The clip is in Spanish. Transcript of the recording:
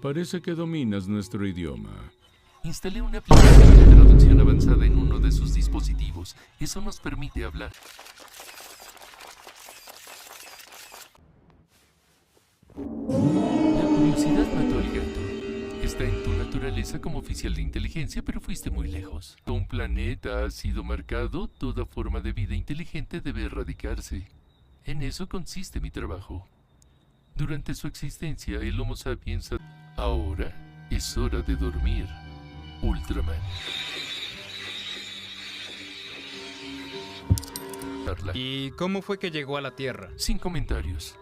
Parece que dominas nuestro idioma. Instalé una aplicación de traducción avanzada en uno de sus dispositivos. Eso nos permite hablar. La curiosidad mató al gato. Está en tu naturaleza como oficial de inteligencia, pero fuiste muy lejos. Un planeta ha sido marcado, toda forma de vida inteligente debe erradicarse. En eso consiste mi trabajo. Durante su existencia, el Homo sapiens... Ahora es hora de dormir, Ultraman. ¿Y cómo fue que llegó a la Tierra? Sin comentarios.